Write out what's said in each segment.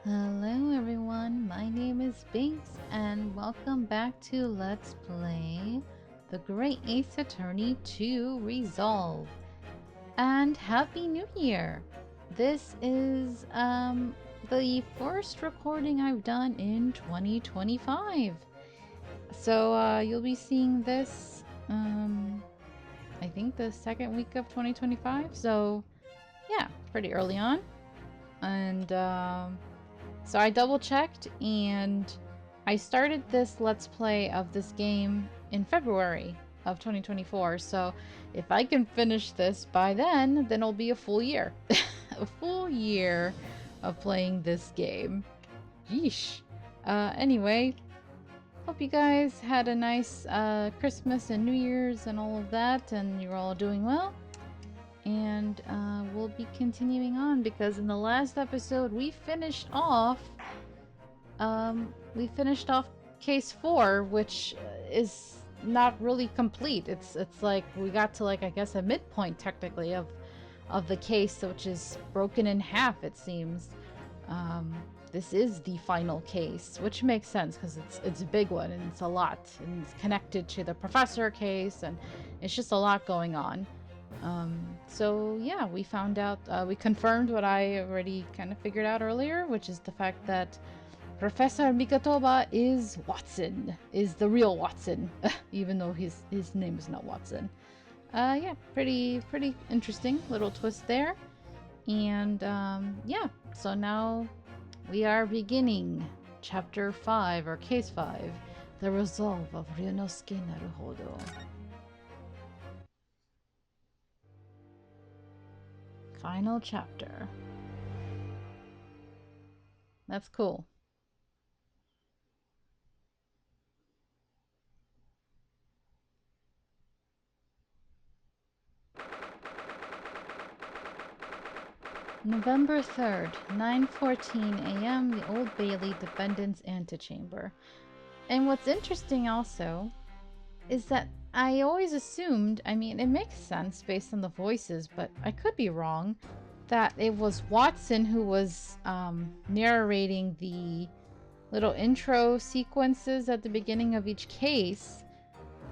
Hello everyone, my name is Binks and welcome back to Let's Play The Great Ace Attorney 2 Resolve. And Happy New Year! This is the first recording I've done in 2025. So you'll be seeing this I think the second week of 2025. So yeah, pretty early on. And so I double checked and I started this Let's Play of this game in February of 2024. So if I can finish this by then it'll be a full year. A full year of playing this game. Yeesh. Anyway, hope you guys had a nice Christmas and New Year's and all of that, and you're all doing well. And we'll be continuing on because in the last episode we finished off case 4, which is not really complete. It's like we got to, like, I guess a midpoint technically of the case, which is broken in half, it seems. This is the final case, which makes sense because it's a big one and it's a lot, and it's connected to the professor case, and it's just a lot going on. So yeah, we found out, we confirmed what I already kind of figured out earlier, which is the fact that Professor Mikotoba is Watson, is the real Watson, even though his name is not Watson. Yeah, pretty interesting little twist there. And yeah, so now we are beginning chapter 5, or case 5, the resolve of Ryunosuke Naruhodo. Final chapter. That's cool. November 3rd, 9:14 a.m., the Old Bailey Defendant's Antechamber. And what's interesting also is that I always assumed, I mean, it makes sense based on the voices, but I could be wrong, that it was Watson who was narrating the little intro sequences at the beginning of each case,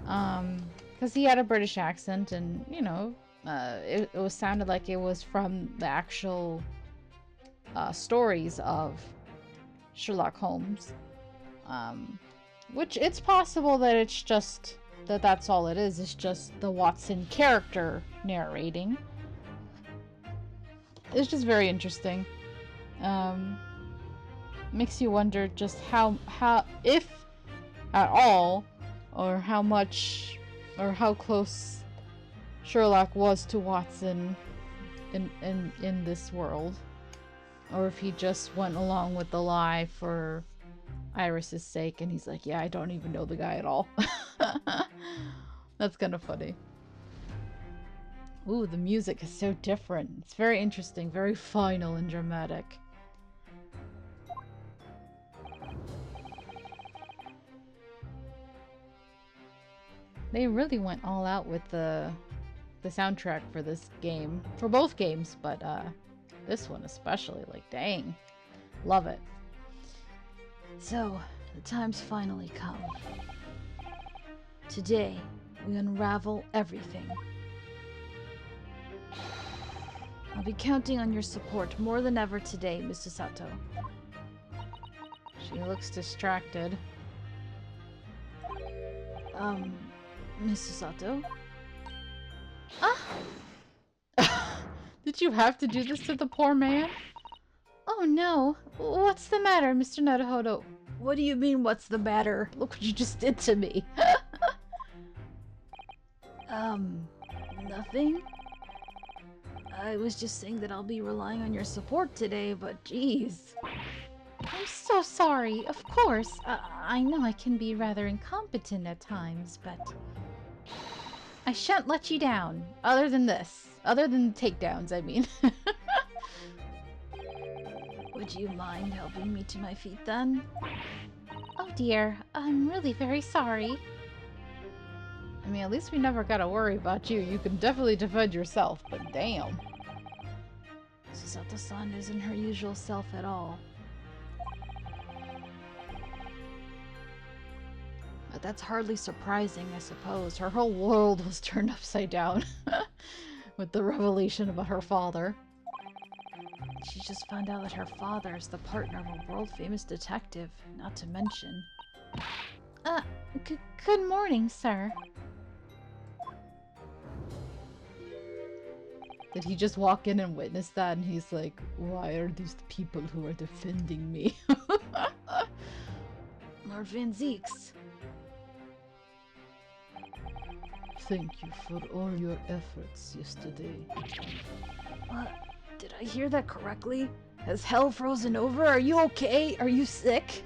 because he had a British accent, and, you know, it was sounded like it was from the actual stories of Sherlock Holmes, which it's possible that it's just that's all it is. It's just the Watson character narrating. It's just very interesting. Makes you wonder just how if at all, or how much, or how close Sherlock was to Watson in this world, or if he just went along with the lie for Iris's sake, and he's like, yeah, I don't even know the guy at all. That's kind of funny. Ooh, the music is so different. It's very interesting, very final and dramatic. They really went all out with the soundtrack for this game, for both games, but this one especially, like, dang, love it. So the time's finally come. Today we unravel everything. I'll be counting on your support more than ever today, Mr. Sato. She looks distracted. Mr. Sato? Ah! Did you have to do this to the poor man? Oh no! What's the matter, Mr. Naruhodo? What do you mean, what's the matter? Look what you just did to me. Nothing? I was just saying that I'll be relying on your support today, but geez. I'm so sorry, of course. I know I can be rather incompetent at times, but I shan't let you down. Other than this. Other than takedowns, I mean. Would you mind helping me to my feet then? Oh dear, I'm really very sorry. I mean, at least we never gotta worry about you. You can definitely defend yourself, but damn. Susato-san isn't her usual self at all. that's hardly surprising, I suppose. Her whole world was turned upside down with the revelation about her father. She just found out that her father is the partner of a world-famous detective, not to mention... good morning, sir. Did he just walk in and witness that and he's like, why are these the people who are defending me? Lord Van Zieks. Thank you for all your efforts yesterday. Did I hear that correctly? Has hell frozen over? Are you okay? Are you sick?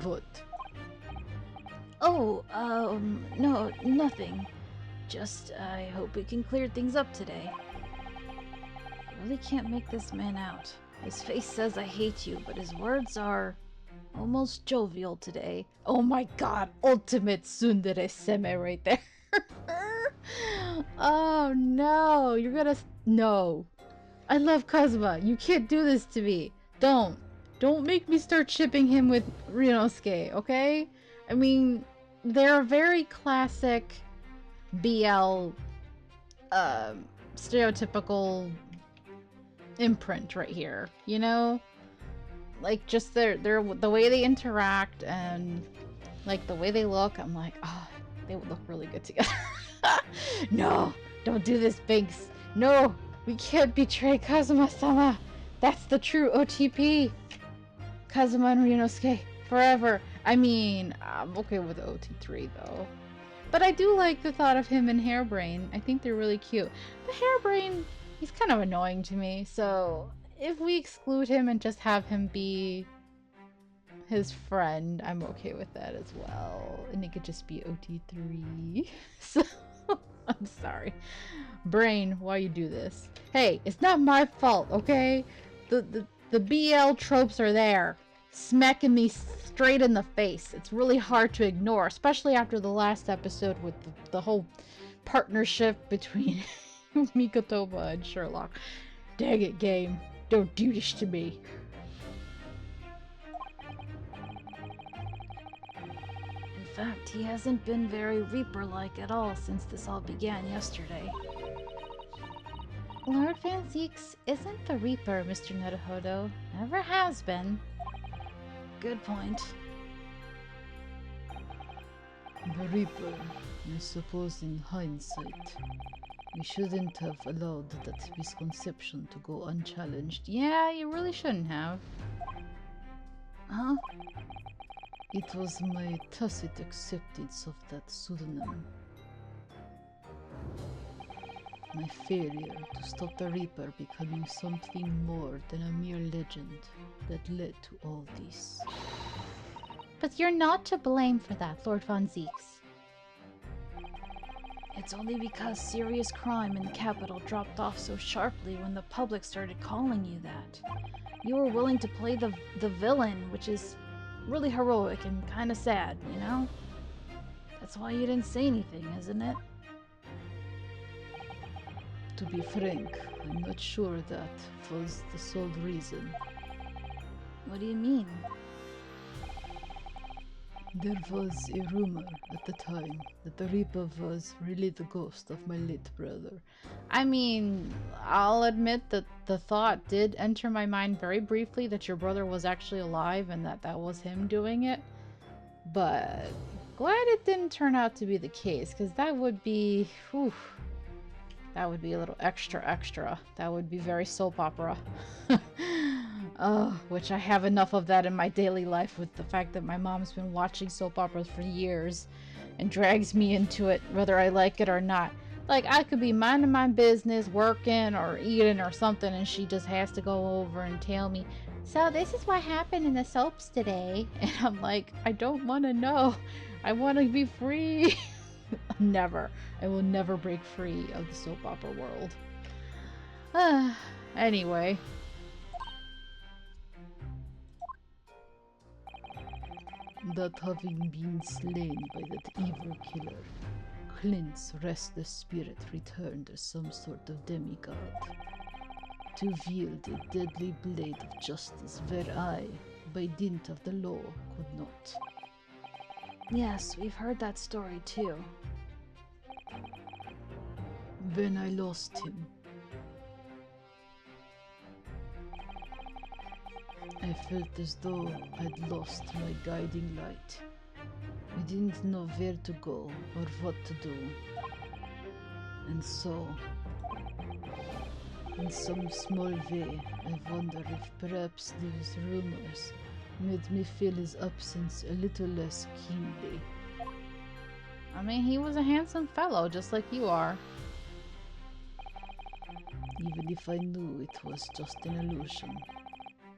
What? Oh, no, nothing. Just, I hope we can clear things up today. I really can't make this man out. His face says I hate you, but his words are almost jovial today. Oh my god, ultimate tsundere seme right there. Oh no, you're gonna... No. I love Kazuma. You can't do this to me. Don't. Don't make me start shipping him with Ryunosuke, okay? I mean, they're a very classic BL stereotypical imprint right here, you know? Like, just their the way they interact and like the way they look, I'm like, oh, they would look really good together. No, don't do this, Binks. No, we can't betray Kazuma-sama. That's the true OTP. Kazuma and Ryunosuke forever. I mean, I'm okay with OT3 though. But I do like the thought of him and Hairbrain. I think they're really cute. But Hairbrain, he's kind of annoying to me, so if we exclude him and just have him be his friend, I'm okay with that as well. And it could just be OT3. So, I'm sorry. Brain, why you do this? Hey, it's not my fault, okay? The BL tropes are there, smacking me straight in the face. It's really hard to ignore, especially after the last episode with the whole partnership between Mikotoba and Sherlock. Dang it, game. Don't do this to me. In fact, he hasn't been very Reaper-like at all since this all began yesterday. Lord Van Zieks isn't the Reaper, Mr. Neruhodo. Never has been. Good point. The Reaper, I suppose in hindsight, we shouldn't have allowed that misconception to go unchallenged. Yeah, you really shouldn't have. Huh? It was my tacit acceptance of that pseudonym. My failure to stop the Reaper becoming something more than a mere legend that led to all this. But you're not to blame for that, Lord Van Zieks. It's only because serious crime in the capital dropped off so sharply when the public started calling you that. You were willing to play the villain, which is really heroic and kind of sad, you know? That's why you didn't say anything, isn't it? To be frank, I'm not sure that was the sole reason. What do you mean? There was a rumor at the time that the Reaper was really the ghost of my late brother. I mean, I'll admit that the thought did enter my mind very briefly that your brother was actually alive and that was him doing it. But glad it didn't turn out to be the case, because that would be... Whew, that would be a little extra. That would be very soap opera. Which I have enough of that in my daily life with the fact that my mom's been watching soap operas for years and drags me into it whether I like it or not. Like, I could be minding my business, working or eating or something, and she just has to go over and tell me, so this is what happened in the soaps today. And I'm like, I don't want to know. I want to be free. Never. I will never break free of the soap opera world. Anyway. That having been slain by that evil killer, Clint's restless spirit returned as some sort of demigod, to wield a deadly blade of justice where I, by dint of the law could not. Yes, we've heard that story too. When I lost him, I felt as though I'd lost my guiding light. I didn't know where to go or what to do. And so, in some small way, I wonder if perhaps these rumors made me feel his absence a little less keenly. I mean, he was a handsome fellow, just like you are. Even if I knew it was just an illusion.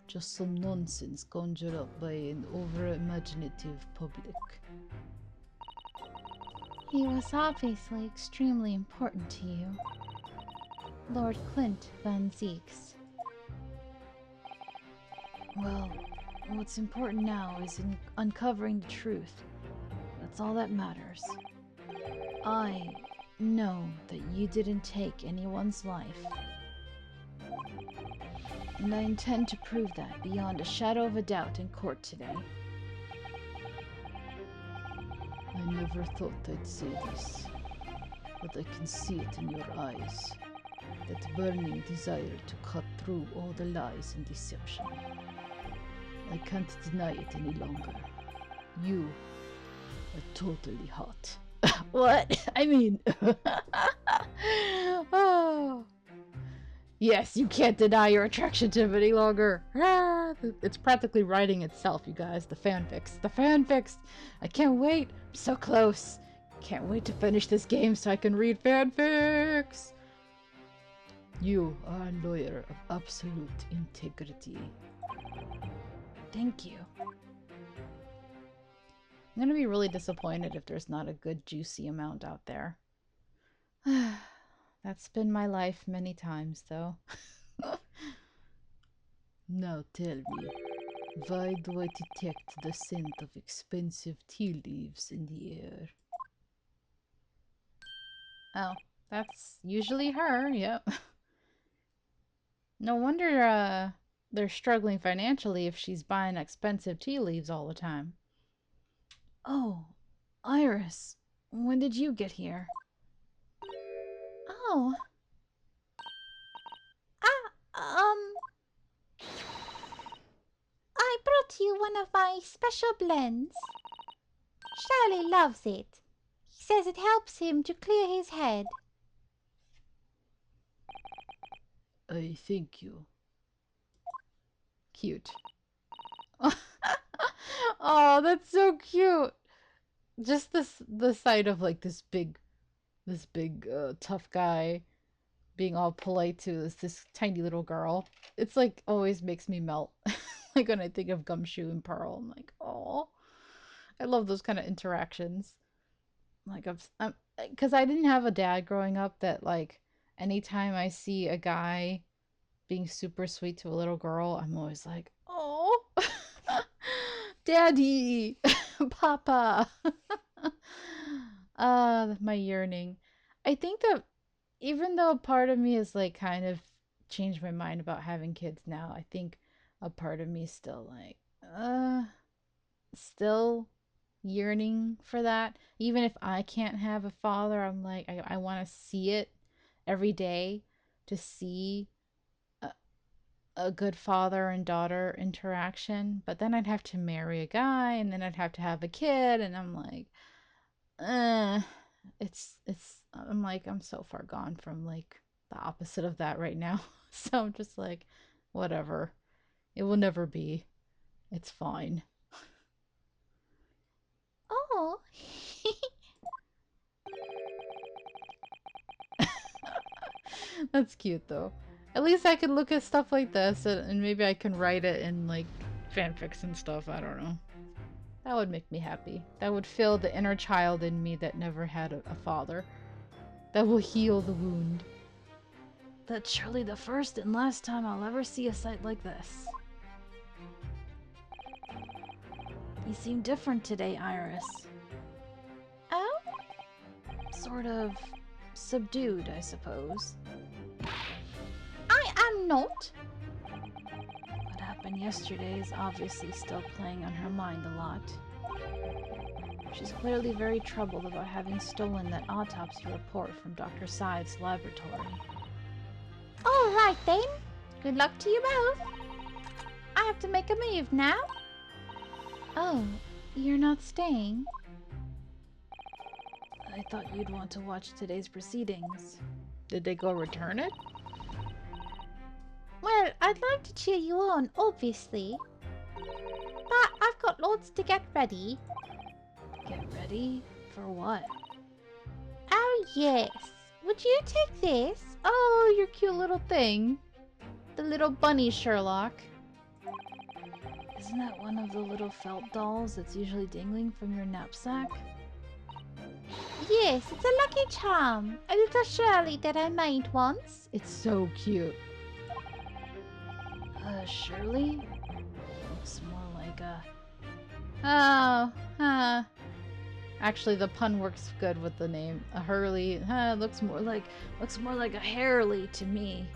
Just some nonsense conjured up by an over-imaginative public. He was obviously extremely important to you. Lord Clint Van Zeeks. Well, what's important now is in uncovering the truth. That's all that matters. I know that you didn't take anyone's life. And I intend to prove that beyond a shadow of a doubt in court today. I never thought I'd say this, but I can see it in your eyes. That burning desire to cut through all the lies and deception. I can't deny it any longer. You are totally hot. What? I mean... oh. Yes, you can't deny your attraction to him any longer. Ah, it's practically writing itself, you guys. The fanfics. The fanfics! I can't wait. I'm so close. Can't wait to finish this game so I can read fanfics. You are a lawyer of absolute integrity. Thank you. I'm gonna be really disappointed if there's not a good juicy amount out there. That's been my life many times, though. Now tell me, why do I detect the scent of expensive tea leaves in the air? Oh, that's usually her, yep. No wonder, they're struggling financially if she's buying expensive tea leaves all the time. Oh, Iris, when did you get here? Oh. I brought you one of my special blends. Charlie loves it. He says it helps him to clear his head. I thank you. Cute. Oh, that's so cute. Just the sight of like this big tough guy being all polite to this tiny little girl. It's like always makes me melt. Like when I think of Gumshoe and Pearl, I'm like, oh, I love those kind of interactions. Like I'm because I didn't have a dad growing up that like anytime I see a guy being super sweet to a little girl, I'm always like, oh, daddy, papa. My yearning. I think that even though a part of me is like kind of changed my mind about having kids now, I think a part of me is still like, still yearning for that. Even if I can't have a father, I'm like, I want to see it every day, to see a good father and daughter interaction. But then I'd have to marry a guy, and then I'd have to have a kid, and I'm like, I'm like, I'm so far gone from like the opposite of that right now. So I'm just like, whatever. It will never be. It's fine. Oh. That's cute though. At least I can look at stuff like this and maybe I can write it in like fanfics and stuff. I don't know. That would make me happy. That would fill the inner child in me that never had a father. That will heal the wound. That's surely the first and last time I'll ever see a sight like this. You seem different today, Iris. Oh? Sort of subdued, I suppose. I am not. What happened? happened yesterday is obviously still playing on her mind a lot. She's clearly very troubled about having stolen that autopsy report from Dr. Scythe's laboratory. All right then. Good luck to you both. I have to make a move now. Oh, you're not staying? I thought you'd want to watch today's proceedings. Did they go return it? Well, I'd like to cheer you on, obviously. But I've got lots to get ready. Get ready? For what? Oh, yes. Would you take this? Oh, your cute little thing. The little bunny Sherlock. Isn't that one of the little felt dolls that's usually dangling from your knapsack? Yes, it's a lucky charm. A little Shirley that I made once. It's so cute. Shirley? Looks more like a... Oh, Actually, the pun works good with the name. A Hurley, looks more like a Harley to me.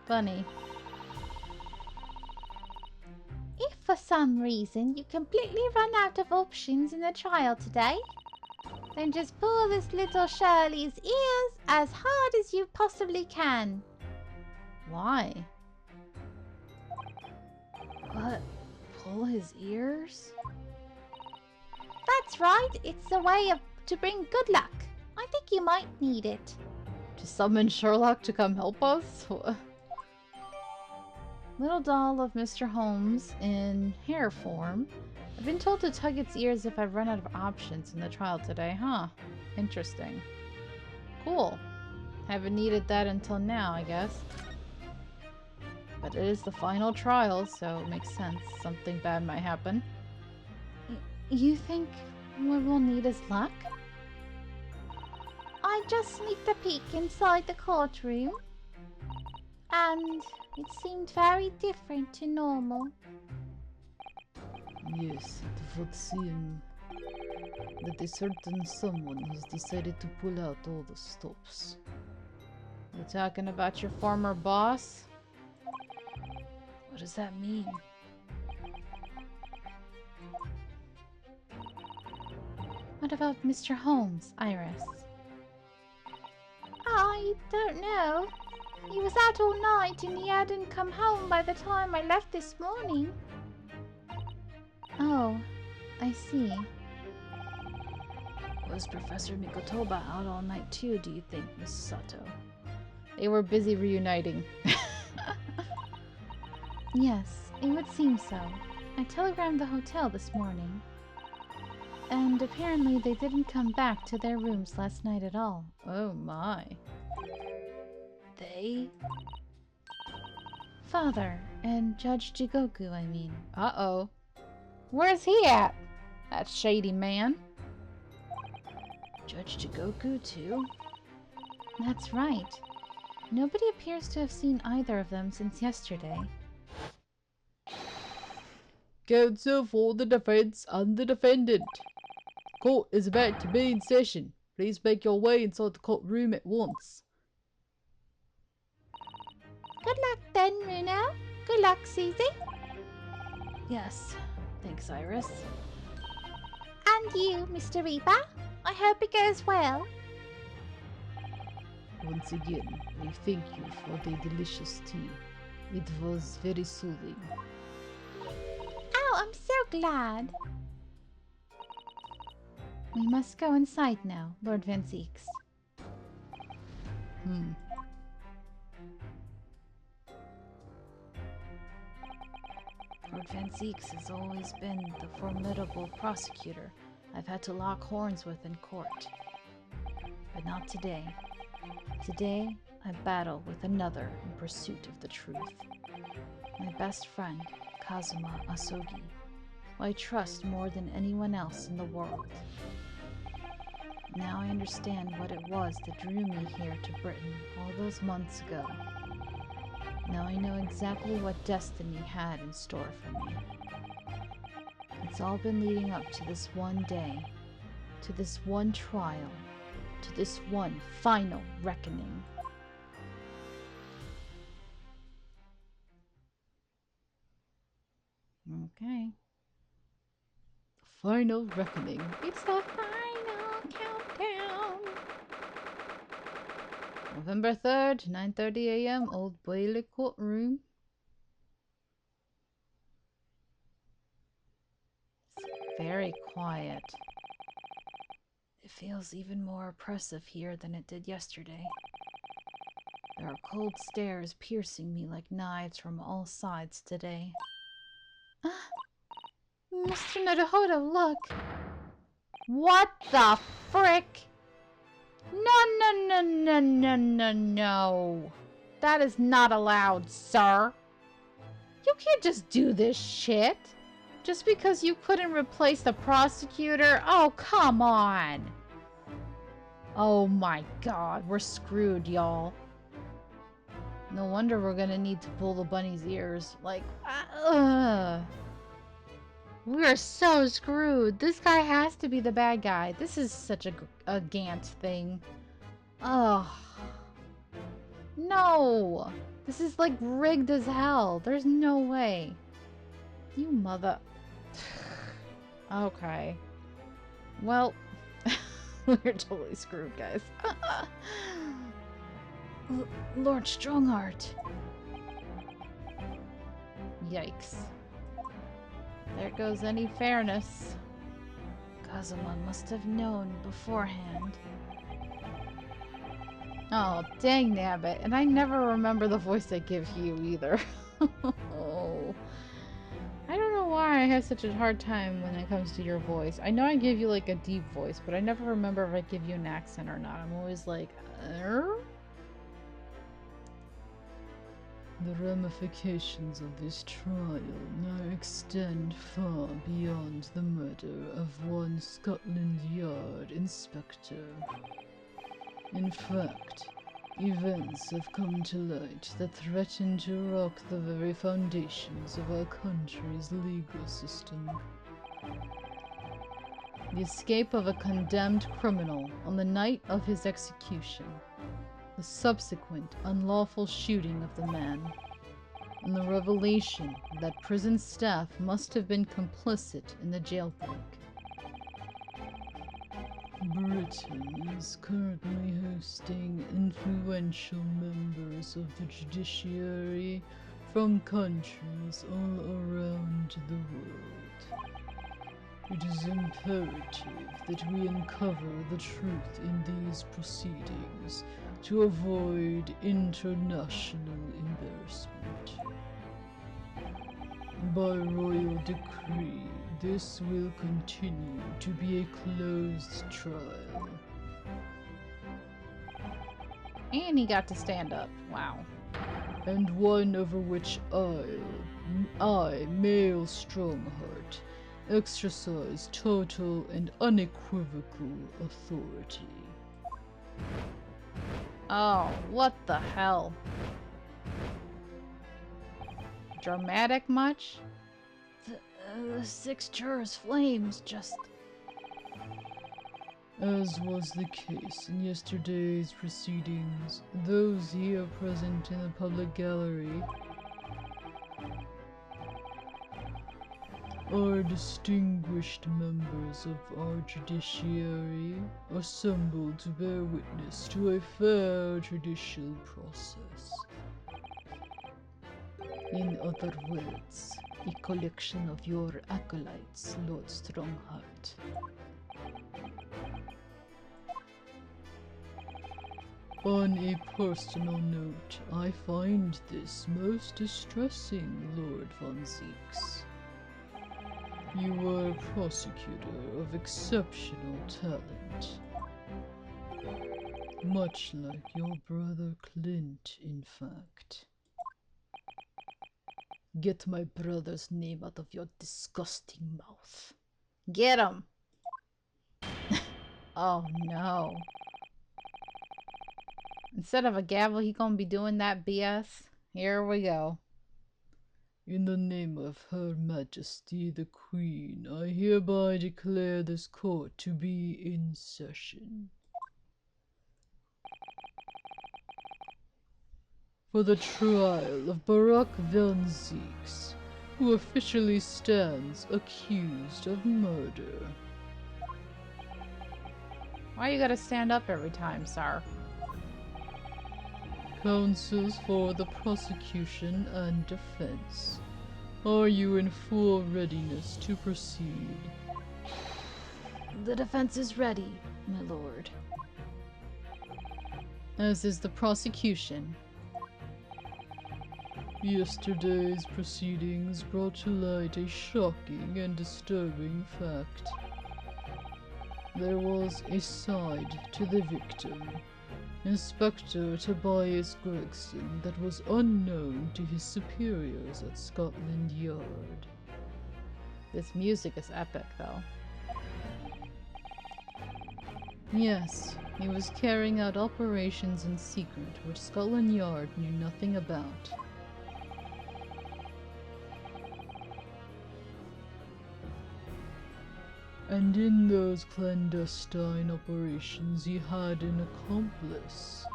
bunny. If for some reason you completely run out of options in the trial today, then just pull this little Shirley's ears as hard as you possibly can. Why? What? Pull his ears? That's right, it's a way to bring good luck. I think you might need it. To summon Sherlock to come help us? Little doll of Mr. Holmes in hair form. I've been told to tug its ears if I've run out of options in the trial today, huh? Interesting. Cool. Haven't needed that until now, I guess. But it is the final trial, so it makes sense. Something bad might happen. You think what we'll need is luck? I just sneaked a peek inside the courtroom, and it seemed very different to normal. Yes, it would seem that a certain someone has decided to pull out all the stops. You talking about your former boss? What does that mean? What about Mr. Holmes, Iris? I don't know. He was out all night and he hadn't come home by the time I left this morning. Oh, I see. Was Professor Mikotoba out all night too, do you think, Miss Sato? They were busy reuniting. Yes, it would seem so. I telegrammed the hotel this morning. And apparently they didn't come back to their rooms last night at all. Oh my. They? Father and Judge Jigoku, I mean. Uh-oh. Where's he at? That shady man. Judge Jigoku too? That's right. Nobody appears to have seen either of them since yesterday. Counsel for the defense and the defendant. Court is about to be in session. Please make your way inside the courtroom at once. Good luck then, Runo. Good luck, Susie. Yes. Thanks, Iris. And you, Mr. Reaper. I hope it goes well. Once again, I thank you for the delicious tea. It was very soothing. Oh, I'm so glad. We must go inside now, Lord Van Zieks. Lord Van Zieks has always been the formidable prosecutor I've had to lock horns with in court. But not today. Today, I battle with another in pursuit of the truth. My best friend, Kazuma Asogi, who I trust more than anyone else in the world. Now I understand what it was that drew me here to Britain all those months ago. Now I know exactly what destiny had in store for me. It's all been leading up to this one day, to this one trial, to this one final reckoning. Okay. Final reckoning. It's the final countdown. November 3rd, 9:30 a.m., Old Bailey Courtroom. It's very quiet. It feels even more oppressive here than it did yesterday. There are cold stares piercing me like knives from all sides today. Mr. Naruhodo, look! What the frick? No. That is not allowed, sir. You can't just do this shit. Just because you couldn't replace the prosecutor? Oh, come on. Oh my god, we're screwed, y'all. No wonder we're gonna need to pull the bunny's ears. Like, we're so screwed. This guy has to be the bad guy. This is such a Gant thing. Ugh. No. This is like rigged as hell. There's no way. You mother... Okay. Well, we're totally screwed, guys. Lord Strongheart. Yikes. There goes any fairness. Kazuma must have known beforehand. Oh, dang nabbit. And I never remember the voice I give you either. Oh. I don't know why I have such a hard time when it comes to your voice. I know I give you like a deep voice, but I never remember if I give you an accent or not. I'm always like, The ramifications of this trial now extend far beyond the murder of one Scotland Yard inspector. In fact, events have come to light that threaten to rock the very foundations of our country's legal system. the escape of a condemned criminal on the night of his execution, the subsequent unlawful shooting of the man, and the revelation that prison staff must have been complicit in the jailbreak. Britain is currently hosting influential members of the judiciary from countries all around the world. It is imperative that we uncover the truth in these proceedings to avoid international embarrassment. By royal decree, this will continue to be a closed trial. And he got to stand up. Wow. And one over which I, Male Strongheart, exercise total and unequivocal authority. Oh, what the hell? Dramatic much? The 6 jurors' flames just... As was the case in yesterday's proceedings, those here present in the public gallery are distinguished members of our judiciary, assembled to bear witness to a fair judicial process. In other words, a collection of your acolytes, Lord Strongheart. On a personal note, I find this most distressing, Lord Von Zeeks. You are a prosecutor of exceptional talent. Much like your brother Clint, in fact. Get my brother's name out of your disgusting mouth. Get him! Oh no. Instead of a gavel, he gonna be doing that BS. Here we go. In the name of Her Majesty the Queen, I hereby declare this court to be in session. For the trial of Barak Von Zeeks, who officially stands accused of murder. Why you gotta stand up every time, sir? Counsels for the prosecution and defense. Are you in full readiness to proceed? The defense is ready, my lord. As is the prosecution. Yesterday's proceedings brought to light a shocking and disturbing fact. There was a side to the victim, Inspector Tobias Gregson, that was unknown to his superiors at Scotland Yard. This music is epic, though. Yes, he was carrying out operations in secret which Scotland Yard knew nothing about. And in those clandestine operations he had an accomplice.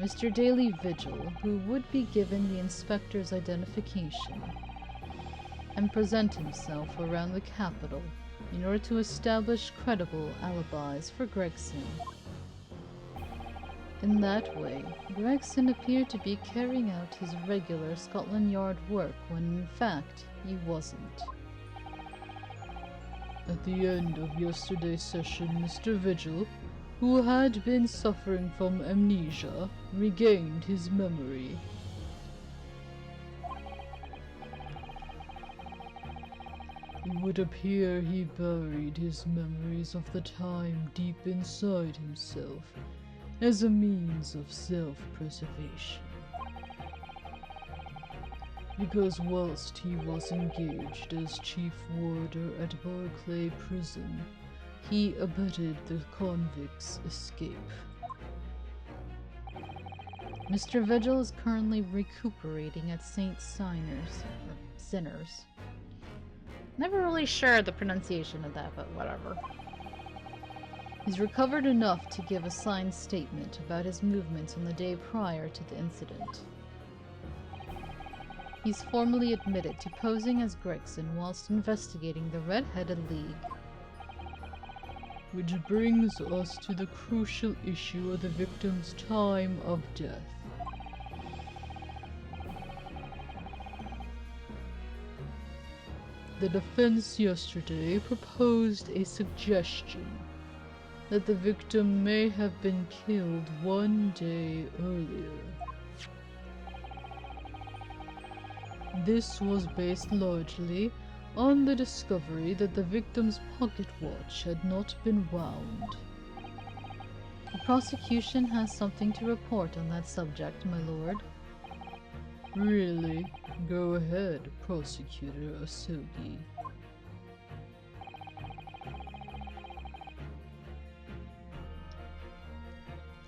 Mr. Daily Vigil, who would be given the inspector's identification and present himself around the capital in order to establish credible alibis for Gregson. In that way, Gregson appeared to be carrying out his regular Scotland Yard work when in fact he wasn't. At the end of yesterday's session, Mr. Vigil, who had been suffering from amnesia, regained his memory. It would appear he buried his memories of the time deep inside himself as a means of self-preservation. Because whilst he was engaged as chief warder at Barclay Prison, he abetted the convicts' escape. Mr. Vigil is currently recuperating at St. Sinners. Never really sure the pronunciation of that, but whatever. He's recovered enough to give a signed statement about his movements on the day prior to the incident. He's formally admitted to posing as Gregson whilst investigating the Red-Headed League. Which brings us to the crucial issue of the victim's time of death. The defense yesterday proposed a suggestion that the victim may have been killed one day earlier. This was based largely on the discovery that the victim's pocket watch had not been wound. The prosecution has something to report on that subject, my lord. Really? Go ahead, Prosecutor Asogi.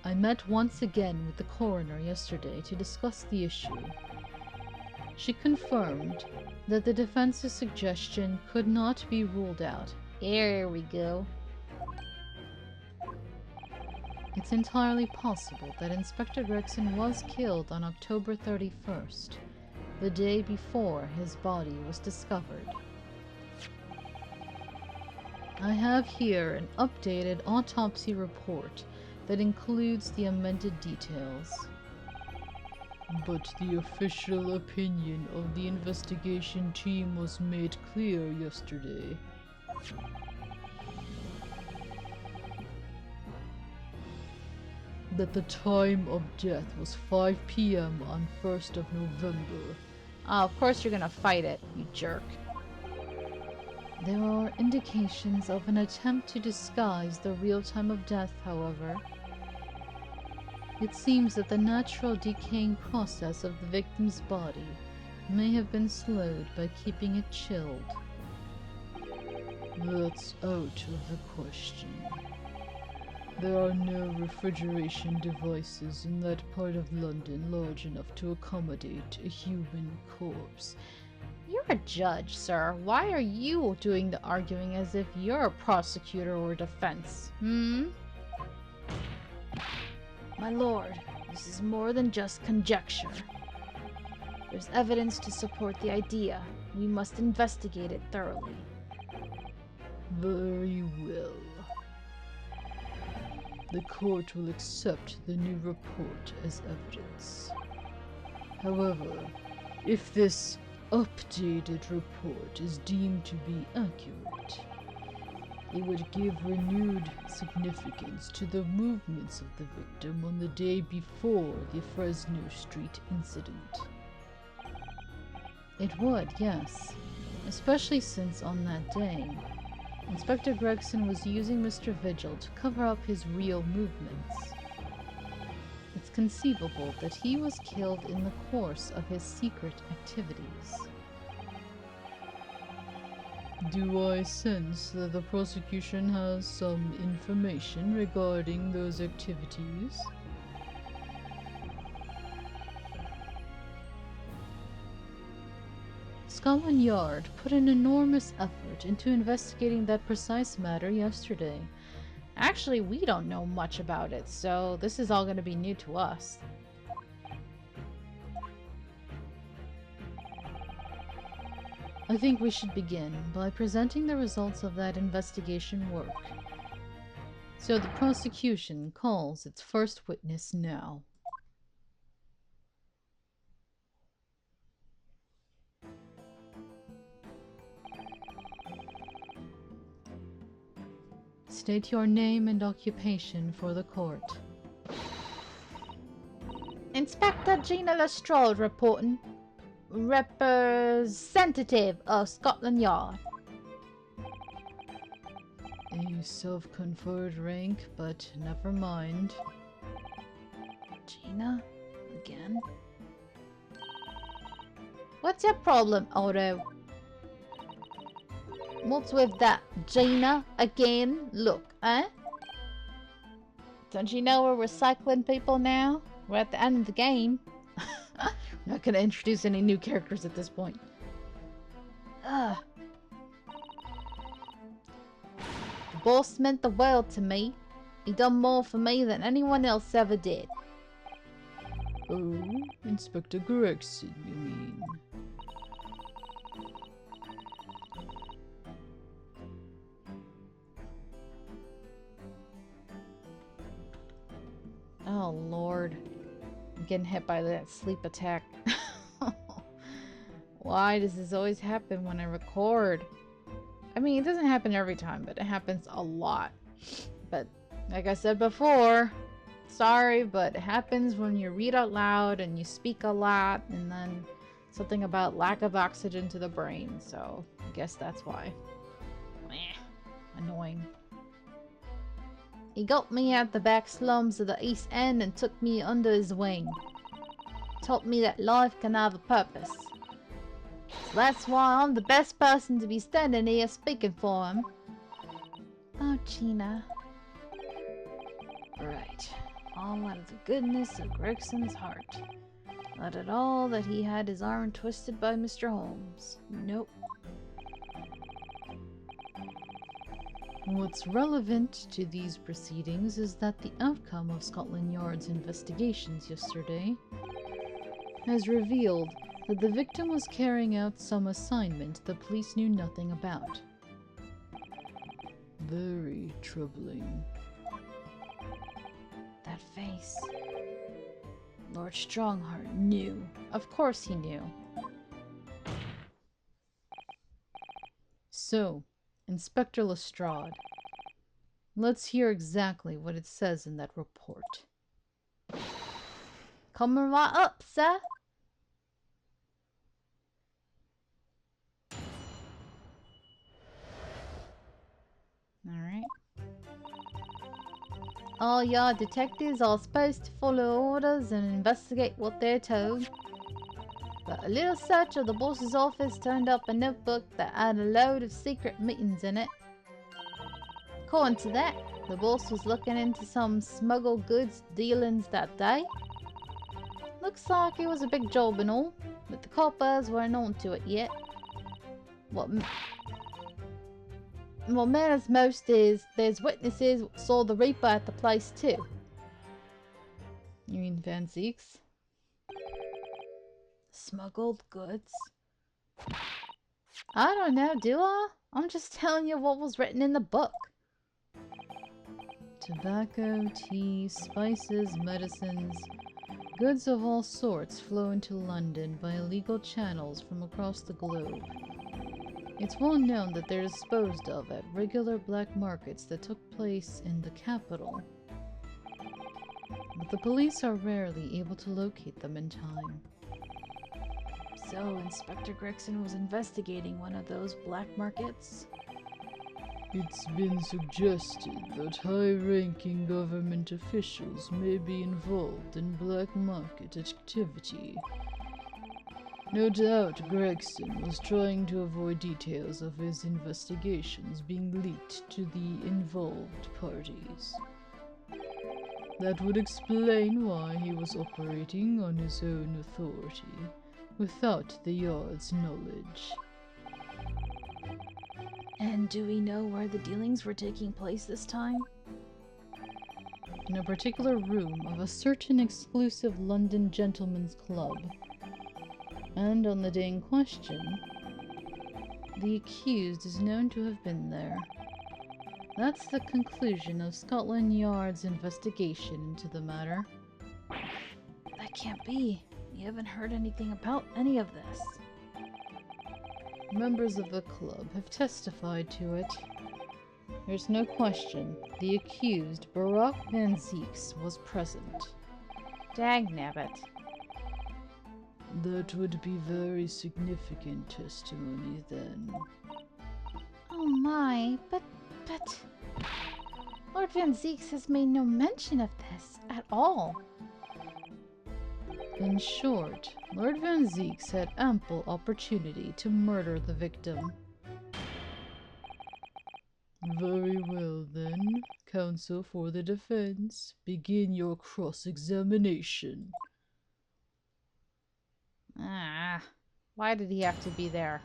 I met once again with the coroner yesterday to discuss the issue. She confirmed that the defense's suggestion could not be ruled out. Here we go. It's entirely possible that Inspector Gregson was killed on October 31st, the day before his body was discovered. I have here an updated autopsy report that includes the amended details. But the official opinion of the investigation team was made clear yesterday. That the time of death was 5 p.m. on 1st of November. Oh, of course you're gonna fight it, you jerk. There are indications of an attempt to disguise the real time of death, however. It seems that the natural decaying process of the victim's body may have been slowed by keeping it chilled. That's out of the question. There are no refrigeration devices in that part of London large enough to accommodate a human corpse. You're a judge, sir. Why are you doing the arguing as if you're a prosecutor or defense? My lord, this is more than just conjecture. There's evidence to support the idea. We must investigate it thoroughly. Very well. The court will accept the new report as evidence. However, if this updated report is deemed to be accurate, it would give renewed significance to the movements of the victim on the day before the Fresno Street incident. It would, yes. Especially since on that day, Inspector Gregson was using Mr. Vigil to cover up his real movements. It's conceivable that he was killed in the course of his secret activities. Do I sense that the prosecution has some information regarding those activities? Scotland Yard put an enormous effort into investigating that precise matter yesterday. Actually, we don't know much about it, so this is all going to be new to us. I think we should begin by presenting the results of that investigation work. So the prosecution calls its first witness now. State your name and occupation for the court. Inspector Gina Lestrade reporting. Representative of Scotland Yard. A self-conferred rank, but never mind. Gina? Again? What's your problem, Otto? What's with that? Gina? Again? Look, eh? Don't you know we're recycling people now? We're at the end of the game. I'm not going to introduce any new characters at this point. Ugh. The boss meant the world to me. He done more for me than anyone else ever did. Oh, Inspector Gregson, you mean? Oh, Lord. I'm getting hit by that sleep attack. Why does this always happen when I record? I mean, it doesn't happen every time, but it happens a lot. But, like I said before, sorry, but it happens when you read out loud and you speak a lot, and then something about lack of oxygen to the brain, so I guess that's why. Meh. Annoying. He got me out the back slums of the East End and took me under his wing. Taught me that life can have a purpose. So that's why I'm the best person to be standing here speaking for him. Oh, Gina. Right. All out of the goodness of Gregson's heart. Not at all that he had his arm twisted by Mr. Holmes. Nope. What's relevant to these proceedings is that the outcome of Scotland Yard's investigations yesterday has revealed that the victim was carrying out some assignment the police knew nothing about. Very troubling. That face. Lord Strongheart knew. Of course he knew. So, Inspector Lestrade, let's hear exactly what it says in that report. Coming right up, sir. Alright. All yard detectives are supposed to follow orders and investigate what they're told. But a little search of the boss's office turned up a notebook that had a load of secret meetings in it. According to that, the boss was looking into some smuggled goods dealings that day. Looks like it was a big job and all, but the coppers weren't onto it yet. What matters most is there's witnesses who saw the Reaper at the place too. You mean Van Zeeks? smuggled goods? I don't know, do I? I'm just telling you what was written in the book. Tobacco, tea, spices, medicines, goods of all sorts flow into London by illegal channels from across the globe. It's well known that they're disposed of at regular black markets that took place in the capital. But the police are rarely able to locate them in time. So, Inspector Gregson was investigating one of those black markets? It's been suggested that high-ranking government officials may be involved in black market activity. No doubt Gregson was trying to avoid details of his investigations being leaked to the involved parties. That would explain why he was operating on his own authority, without the Yard's knowledge. And do we know where the dealings were taking place this time? In a particular room of a certain exclusive London gentleman's club. And on the day in question, the accused is known to have been there. That's the conclusion of Scotland Yard's investigation into the matter. That can't be. You haven't heard anything about any of this. Members of the club have testified to it. There's no question the accused, Barack Van Zeeks, was present. Dagnabbit. That would be very significant testimony then. Oh my, but... Lord Van Zeeks has made no mention of this at all. In short, Lord Van Zeeks had ample opportunity to murder the victim. Very well then, counsel for the defense, begin your cross-examination. Why did he have to be there?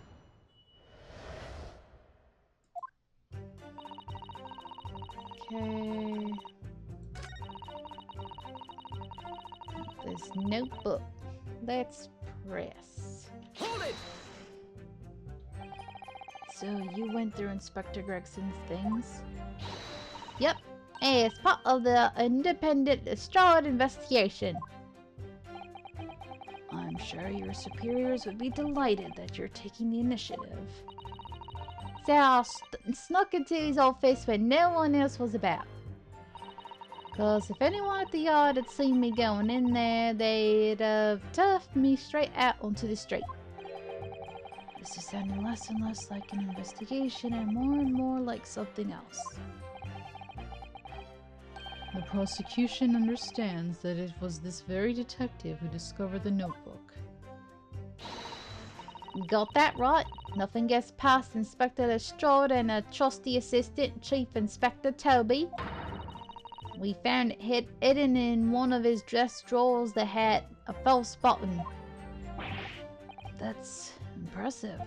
Okay. This notebook. Let's press. Hold it! So you went through Inspector Gregson's things? Yep, as part of the independent Lestrade investigation. I'm sure your superiors would be delighted that you're taking the initiative. So I snuck into his office when no one else was about. Cause if anyone at the yard had seen me going in there, they'd have toughed me straight out onto the street. This is sounding less and less like an investigation and more like something else. The prosecution understands that it was this very detective who discovered the notebook. Got that right. Nothing gets past Inspector Lestrade and a trusty assistant, Chief Inspector Toby. We found it hidden in one of his dress drawers that had a false button. That's impressive.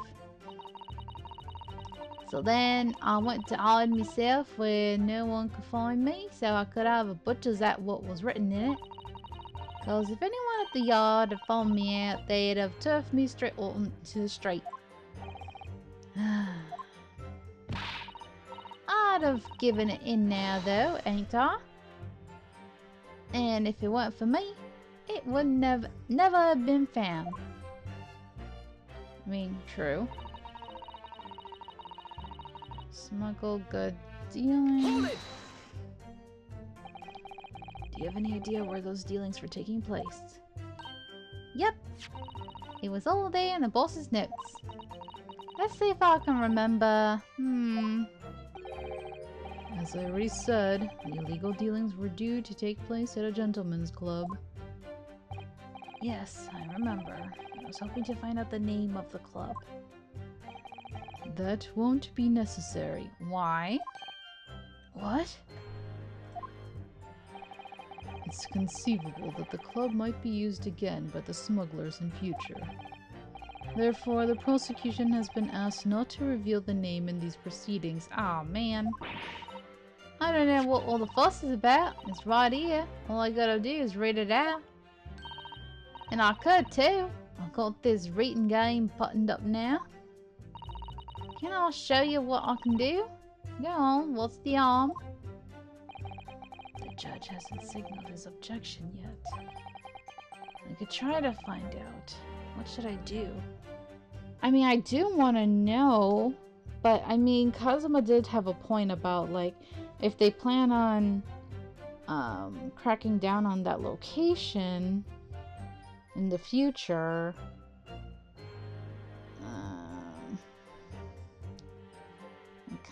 So then I went to hide myself where no one could find me, so I could have a butcher's at what was written in it. Cause if anyone at the yard had found me out, they'd have turfed me straight onto the street. I'd have given it in now though, ain't I? And if it weren't for me, it would never have been found. I mean, true. Smuggled good dealing. Hold it! Do you have any idea where those dealings were taking place? Yep. It was all there in the boss's notes. Let's see if I can remember. As I already said, the illegal dealings were due to take place at a gentleman's club. Yes, I remember. I was hoping to find out the name of the club. That won't be necessary. Why? What? It's conceivable that the club might be used again by the smugglers in future. Therefore, the prosecution has been asked not to reveal the name in these proceedings. Aw, man. I don't know what all the fuss is about. It's right here. All I gotta do is read it out. And I could too. I've got this written game buttoned up now. Can I show you what I can do? Go on, what's the harm? The judge hasn't signaled his objection yet. I could try to find out. What should I do? I mean, I do want to know, but I mean, Kazuma did have a point about, like, if they plan on cracking down on that location in the future, I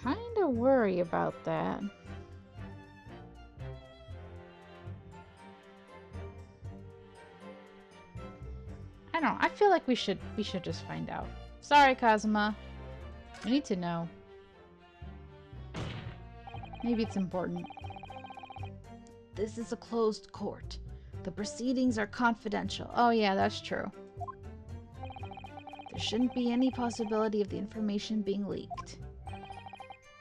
kind of worry about that. I don't know. I feel like we should just find out. Sorry, Kazuma. We need to know. Maybe it's important. This is a closed court. The proceedings are confidential. Oh yeah, that's true. There shouldn't be any possibility of the information being leaked.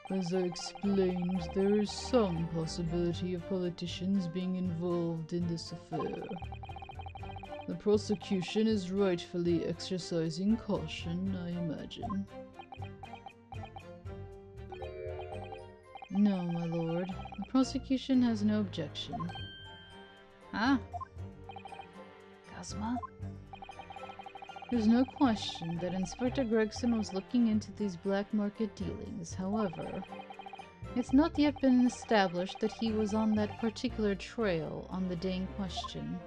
As I explained, there is some possibility of politicians being involved in this affair. The prosecution is rightfully exercising caution, I imagine. No, my lord. The prosecution has no objection. Huh? Kazuma? There's no question that Inspector Gregson was looking into these black market dealings. However, it's not yet been established that he was on that particular trail on the day in question.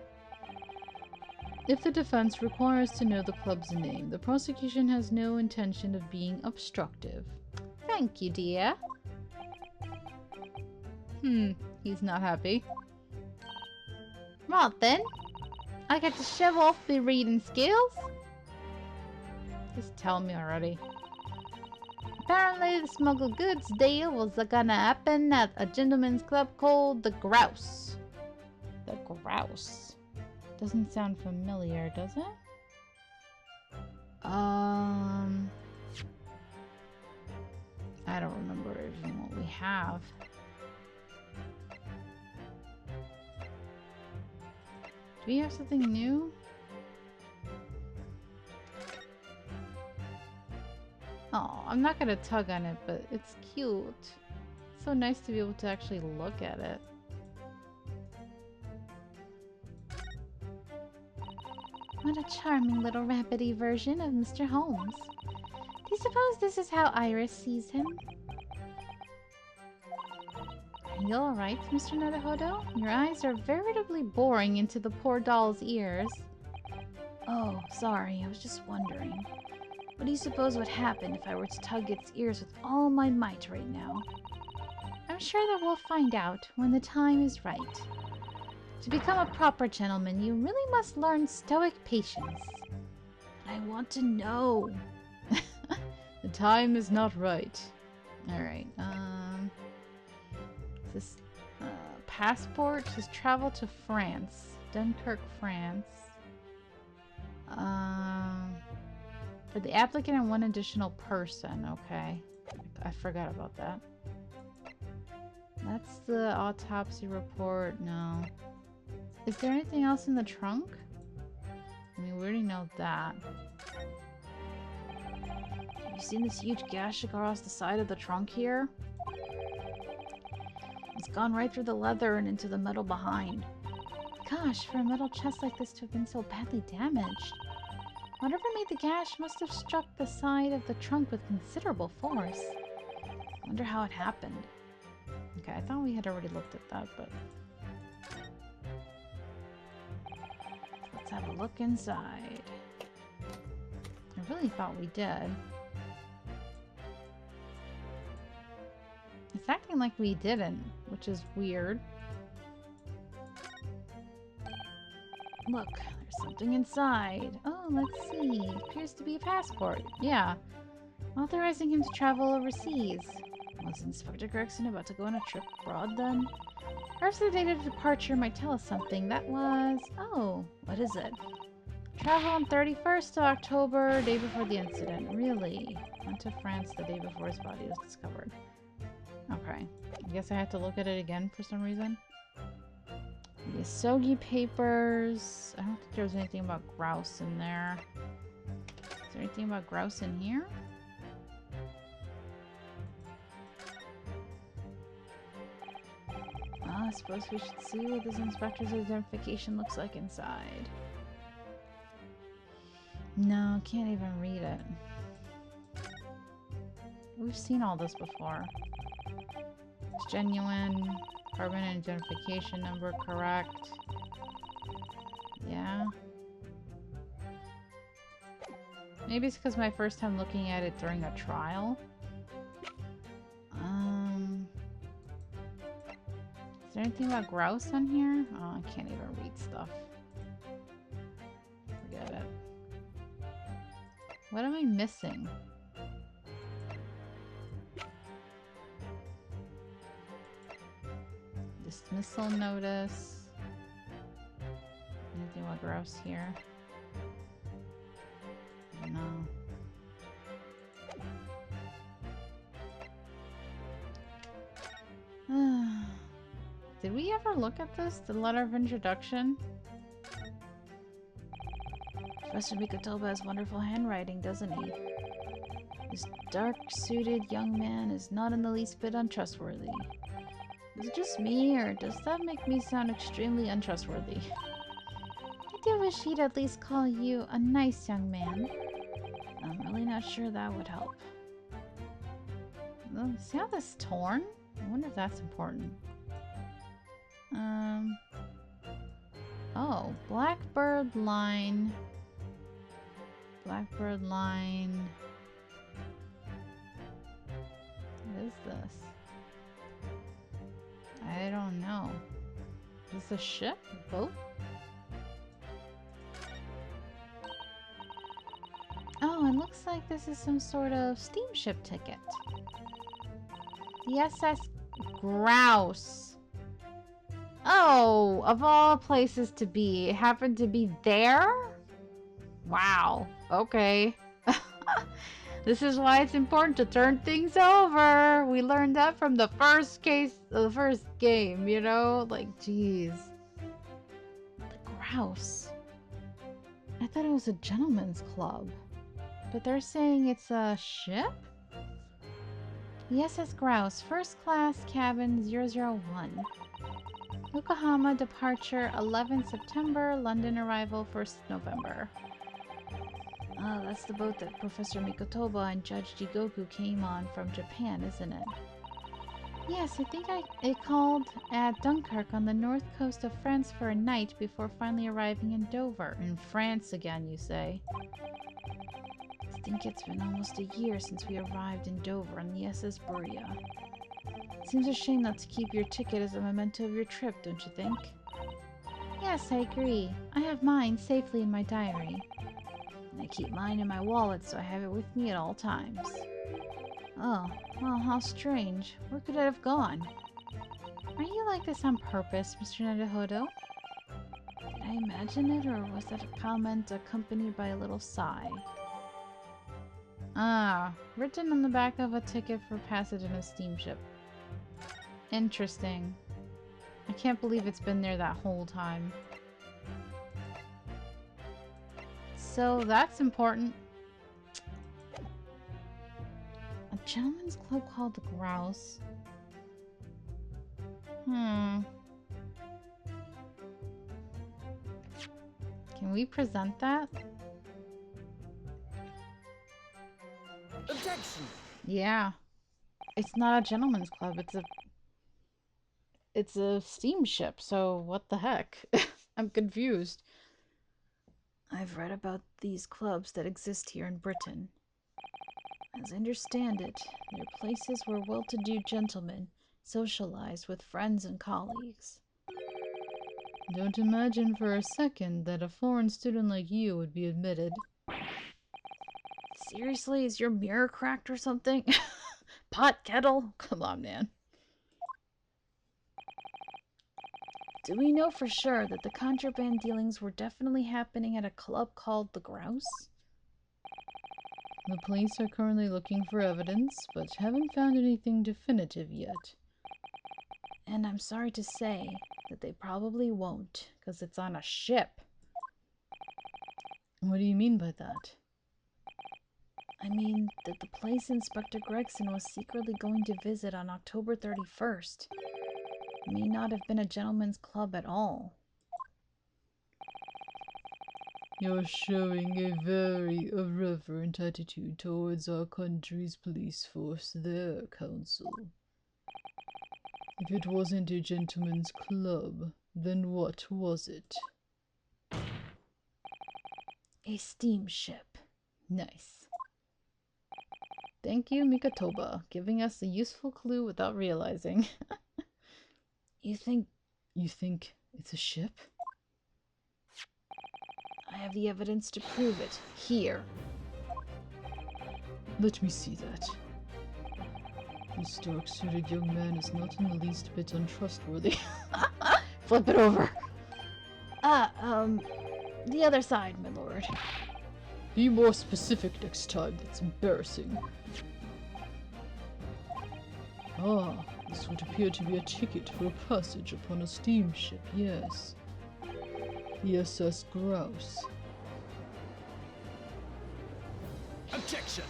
If the defense requires to know the club's name, the prosecution has no intention of being obstructive. Thank you, dear. He's not happy. Right then. I get to show off my reading skills. Just tell me already. Apparently the smuggled goods deal was gonna happen at a gentleman's club called the Grouse. The Grouse. Doesn't sound familiar, does it? I don't remember even what we have. Do we have something new? Oh, I'm not gonna tug on it, but it's cute. It's so nice to be able to actually look at it. What a charming little rabbity version of Mr. Holmes. Do you suppose this is how Iris sees him? Are you alright, Mr. Naruhodo? Your eyes are veritably boring into the poor doll's ears. Oh, sorry, I was just wondering. What do you suppose would happen if I were to tug its ears with all my might right now? I'm sure that we'll find out when the time is right. To become a proper gentleman, you really must learn stoic patience. But I want to know. The time is not right. Alright, this passport says travel to France. Dunkirk, France. For the applicant and one additional person, okay. I forgot about that. That's the autopsy report, no. Is there anything else in the trunk? I mean, we already know that. Have you seen this huge gash across the side of the trunk here? It's gone right through the leather and into the metal behind. Gosh, for a metal chest like this to have been so badly damaged. Whatever made the gash must have struck the side of the trunk with considerable force. Wonder how it happened. Okay, I thought we had already looked at that, but... Let's have a look inside. I really thought we did. It's acting like we didn't, which is weird. Look, there's something inside. Oh, let's see. Appears to be a passport. Yeah. Authorizing him to travel overseas. Was Inspector Gregson about to go on a trip abroad then? Perhaps the date of departure might tell us something. That was... Oh, what is it? Travel on 31st of October, day before the incident. Really? Went to France the day before his body was discovered. Okay. I guess I have to look at it again for some reason. The Asogi papers. I don't think there was anything about grouse in there. Is there anything about grouse in here? I suppose we should see what this inspector's identification looks like inside. No, can't even read it. We've seen all this before. It's genuine. Carbon identification number correct. Yeah. Maybe it's because my first time looking at it during a trial. Is there anything about grouse on here? Oh, I can't even read stuff. Forget it. What am I missing? Dismissal notice. Anything about grouse here? No. Did we ever look at this? The letter of introduction? Professor Mikotoba has wonderful handwriting, doesn't he? This dark-suited young man is not in the least bit untrustworthy. Is it just me, or does that make me sound extremely untrustworthy? I do wish he'd at least call you a nice young man. I'm really not sure that would help. See how this is torn? I wonder if that's important. Oh, Blackbird line. Blackbird line. What is this? I don't know. Is this a ship? A boat? Oh, it looks like this is some sort of steamship ticket. The SS Grouse. Oh, of all places to be, it happened to be there? Wow. Okay. This is why it's important to turn things over. We learned that from the first game, you know? Like, jeez. The Grouse. I thought it was a gentleman's club. But they're saying it's a ship? The SS Grouse, first class cabin 001. Yokohama departure 11 September, London arrival 1st November. Oh, that's the boat that Professor Mikotoba and Judge Jigoku came on from Japan, isn't it? Yes, I think it called at Dunkirk on the north coast of France for a night before finally arriving in Dover. In France again, you say? I think it's been almost a year since we arrived in Dover on the SS Buria. Seems a shame not to keep your ticket as a memento of your trip, don't you think? Yes, I agree. I have mine safely in my diary. And I keep mine in my wallet, so I have it with me at all times. Oh, well, how strange. Where could it have gone? Are you like this on purpose, Mr. Naruhodo? Did I imagine it, or was that a comment accompanied by a little sigh? Ah, written on the back of a ticket for passage in a steamship. Interesting. I can't believe it's been there that whole time. So that's important. A gentleman's club called the Grouse. Can we present that? Objection! Yeah. It's not a gentleman's club, it's a steamship, so what the heck? I'm confused. I've read about these clubs that exist here in Britain. As I understand it, they're places where well-to-do gentlemen socialize with friends and colleagues. Don't imagine for a second that a foreign student like you would be admitted. Seriously, is your mirror cracked or something? Pot kettle? Come on, man. Do we know for sure that the contraband dealings were definitely happening at a club called the Grouse? The police are currently looking for evidence, but haven't found anything definitive yet. And I'm sorry to say, that they probably won't, because it's on a ship. What do you mean by that? I mean that the place Inspector Gregson was secretly going to visit on October 31st may not have been a gentleman's club at all. You're showing a very irreverent attitude towards our country's police force there, Counsel. If it wasn't a gentleman's club, then what was it? A steamship. Nice. Thank you, Mikatoba, giving us a useful clue without realizing. You think You think it's a ship? I have the evidence to prove it? Here. Let me see that. This dark-suited young man is not in the least bit untrustworthy. Flip it over. The other side, my lord. Be more specific next time, that's embarrassing. Ah, this would appear to be a ticket for a passage upon a steamship, yes. The SS Grouse. Objection!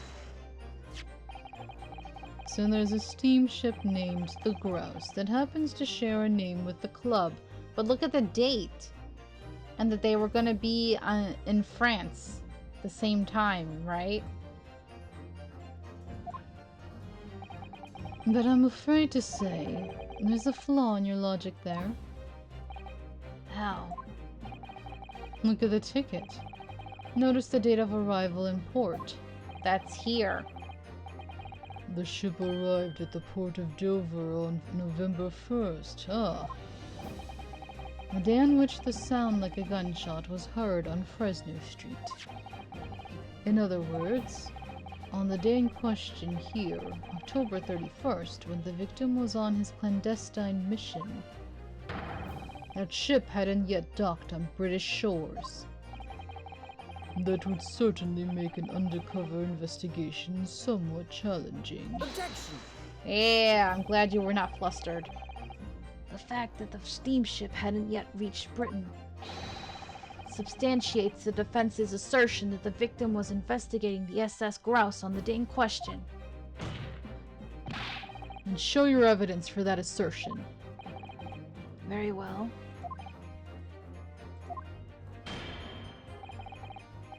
So there's a steamship named the Grouse that happens to share a name with the club. But look at the date. And that they were going to be in France the same time, right? But I'm afraid to say, there's a flaw in your logic there. How? Look at the ticket. Notice the date of arrival in port. That's here. The ship arrived at the port of Dover on November 1st. Ah. The day on which the sound like a gunshot was heard on Fresno Street. In other words, on the day in question here, October 31st, when the victim was on his clandestine mission, that ship hadn't yet docked on British shores. That would certainly make an undercover investigation somewhat challenging. Objection! Yeah, I'm glad you were not flustered. The fact that the steamship hadn't yet reached Britain substantiates the defense's assertion that the victim was investigating the SS Grouse on the day in question. And show your evidence for that assertion. Very well.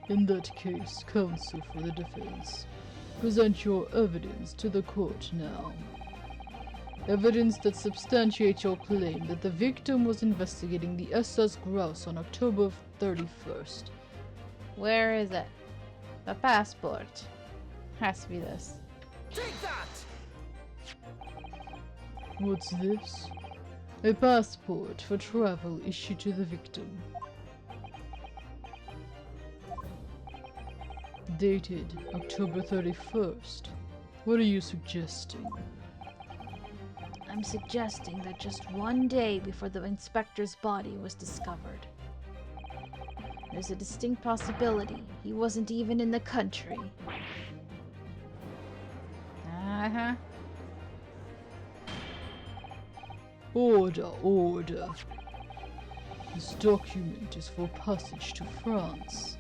In that case, counsel for the defense, present your evidence to the court now. Evidence that substantiates your claim that the victim was investigating the SS Grouse on October 31st. Where is it? The passport. Has to be this. Take that! What's this? A passport for travel issued to the victim. Dated October 31st. What are you suggesting? I'm suggesting that just one day before the inspector's body was discovered, there's a distinct possibility he wasn't even in the country. Uh-huh. Order, order. This document is for passage to France.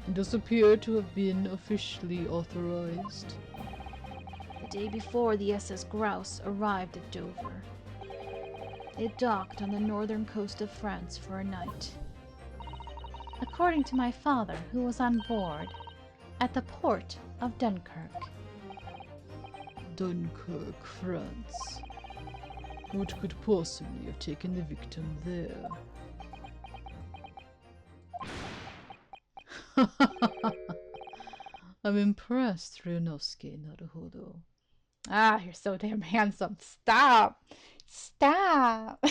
It does appear to have been officially authorized. The day before the SS Grouse arrived at Dover, it docked on the northern coast of France for a night. According to my father, who was on board at the port of Dunkirk. Dunkirk, France. What could possibly have taken the victim there? I'm impressed, Ryunosuke Naruhodo. Ah, you're so damn handsome. Stop. Stop.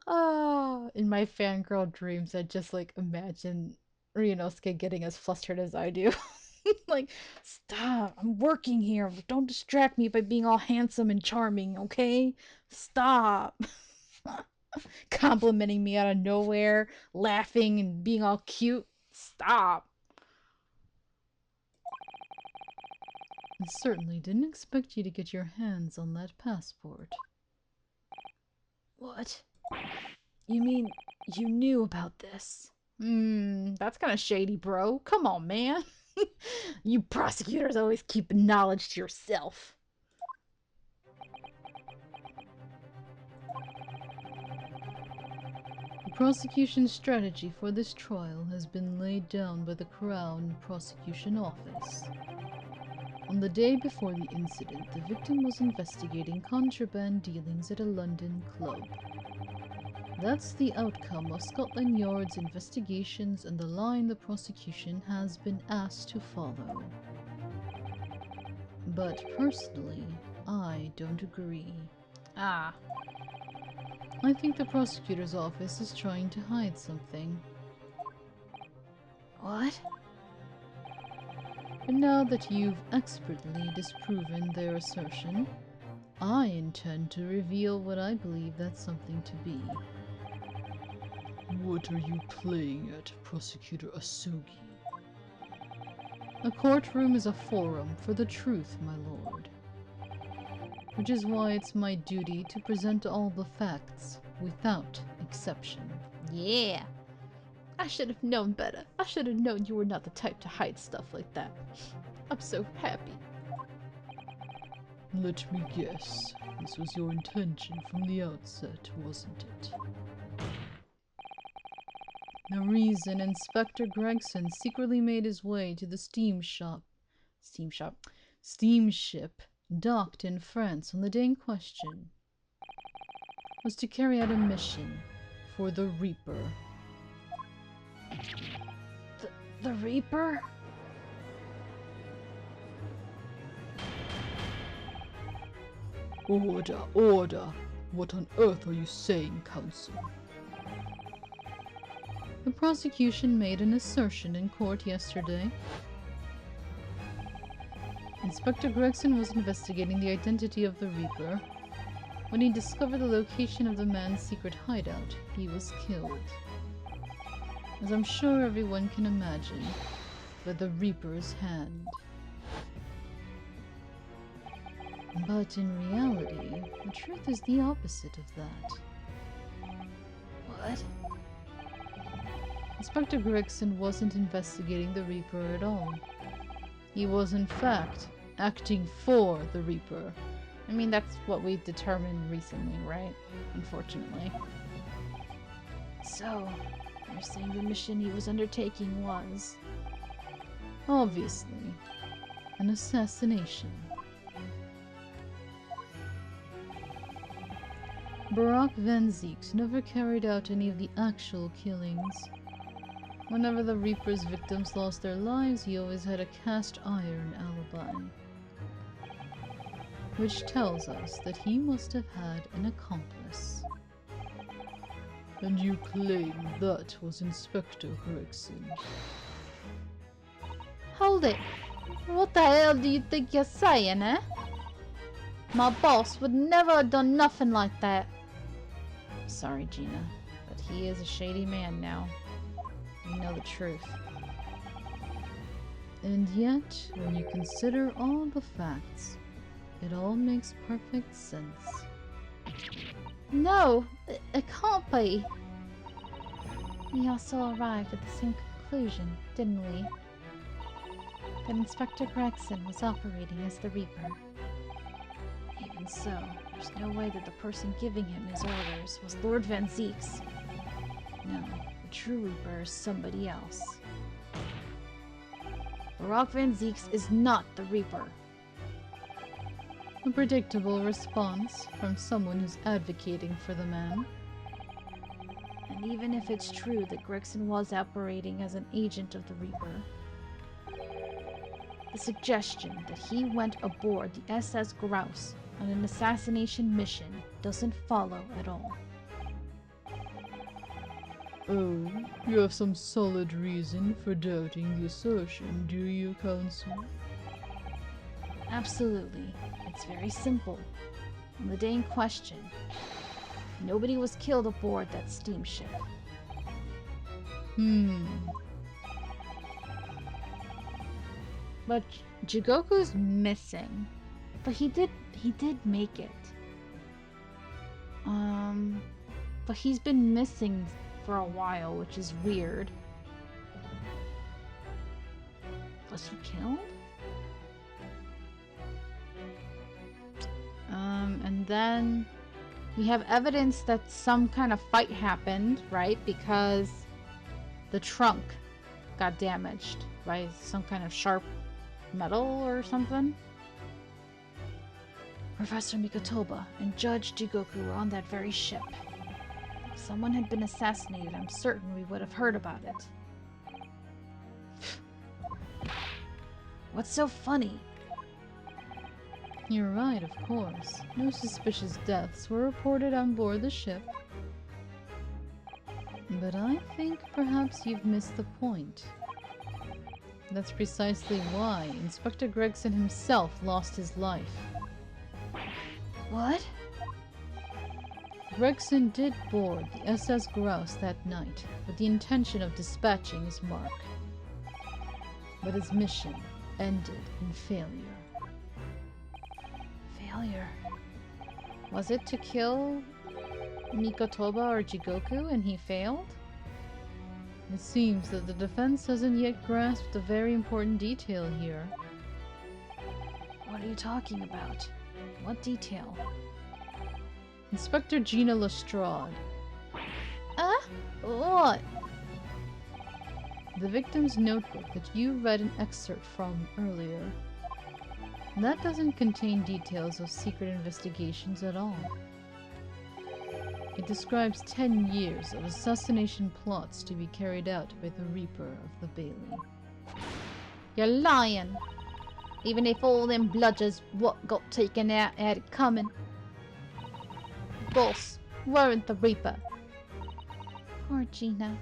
Oh, in my fangirl dreams, I just like imagine Ryunosuke getting as flustered as I do. Like, stop. I'm working here. Don't distract me by being all handsome and charming, okay? Stop. Complimenting me out of nowhere, laughing and being all cute. Stop. I certainly didn't expect you to get your hands on that passport. What? You mean you knew about this? That's kind of shady, bro. Come on, man. You prosecutors always keep knowledge to yourself. The prosecution strategy for this trial has been laid down by the Crown Prosecution Office. On the day before the incident, the victim was investigating contraband dealings at a London club. That's the outcome of Scotland Yard's investigations and the line the prosecution has been asked to follow. But personally, I don't agree. Ah, I think the prosecutor's office is trying to hide something. What? And now that you've expertly disproven their assertion, I intend to reveal what I believe that something to be. What are you playing at, Prosecutor Asugi? A courtroom is a forum for the truth, my lord. Which is why it's my duty to present all the facts, without exception. yeah. I should have known better. I should have known you were not the type to hide stuff like that. I'm so happy. Let me guess. This was your intention from the outset, wasn't it? The reason Inspector Gregson secretly made his way to the steamship docked in France on the day in question was to carry out a mission for the Reaper. The Reaper? Order, order! What on earth are you saying, Counsel? The prosecution made an assertion in court yesterday. Inspector Gregson was investigating the identity of the Reaper. When he discovered the location of the man's secret hideout, he was killed. As I'm sure everyone can imagine, by the Reaper's hand. But in reality, the truth is the opposite of that. What? Inspector Gregson wasn't investigating the Reaper at all. He was, in fact, acting for the Reaper. I mean, that's what we determined recently, right? Unfortunately. So, you're saying the mission he was undertaking was... Obviously, an assassination. Barak Van Zieks never carried out any of the actual killings. Whenever the Reaper's victims lost their lives, he always had a cast iron alibi. Which tells us that he must have had an accomplice. And you claim that was Inspector Gregson? Hold it. What the hell do you think you're saying, eh? My boss would never have done nothing like that. Sorry, Gina, but he is a shady man now. We know the truth. And yet, when you consider all the facts, it all makes perfect sense. No, it can't be. We also arrived at the same conclusion, didn't we? That Inspector Gregson was operating as the Reaper. Even so, there's no way that the person giving him his orders was Lord Van Zieks. No, the true Reaper is somebody else. Barak Van Zieks is not the Reaper. A predictable response from someone who's advocating for the man. And even if it's true that Gregson was operating as an agent of the Reaper, the suggestion that he went aboard the SS Grouse on an assassination mission doesn't follow at all. Oh, you have some solid reason for doubting the assertion, do you, Counsel? Absolutely. It's very simple. On the day in question, nobody was killed aboard that steamship. But Jigoku's missing. But he did make it. But he's been missing for a while, which is weird. Was he killed? And then we have evidence that some kind of fight happened, right? Because the trunk got damaged by some kind of sharp metal or something. Professor Mikotoba and Judge Jigoku were on that very ship. If someone had been assassinated, I'm certain we would have heard about it. What's so funny? You're right, of course. No suspicious deaths were reported on board the ship. But I think perhaps you've missed the point. That's precisely why Inspector Gregson himself lost his life. What? Gregson did board the SS Grouse that night with the intention of dispatching his mark. But his mission ended in failure. Failure. Was it to kill Mikotoba or Jigoku and he failed? It seems that the defense hasn't yet grasped a very important detail here. What are you talking about? What detail? Inspector Gina Lestrade, What? the victim's notebook that you read an excerpt from earlier. That doesn't contain details of secret investigations at all. It describes 10 years of assassination plots to be carried out by the Reaper of the Bailey. You're lying. Even if all them bludgers what got taken out had it coming. Boss, weren't the Reaper. Poor Gina.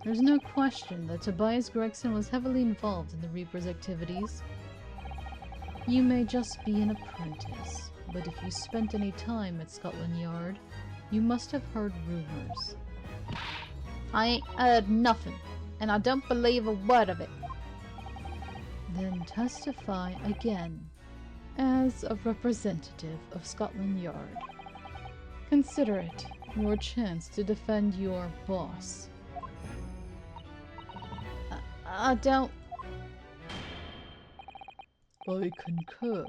There's no question that Tobias Gregson was heavily involved in the Reaper's activities. You may just be an apprentice, but if you spent any time at Scotland Yard, you must have heard rumors. I ain't heard nothing, and I don't believe a word of it. Then testify again, as a representative of Scotland Yard. Consider it your chance to defend your boss. I don't... I concur.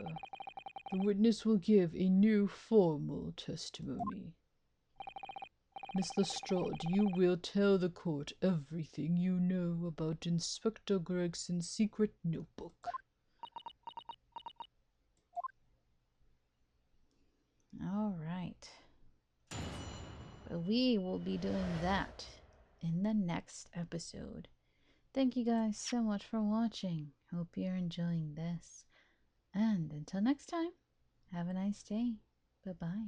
The witness will give a new formal testimony. Miss Lestrade, you will tell the court everything you know about Inspector Gregson's secret notebook. Alright. But we will be doing that in the next episode. Thank you guys so much for watching. Hope you're enjoying this. And until next time, have a nice day. Bye-bye.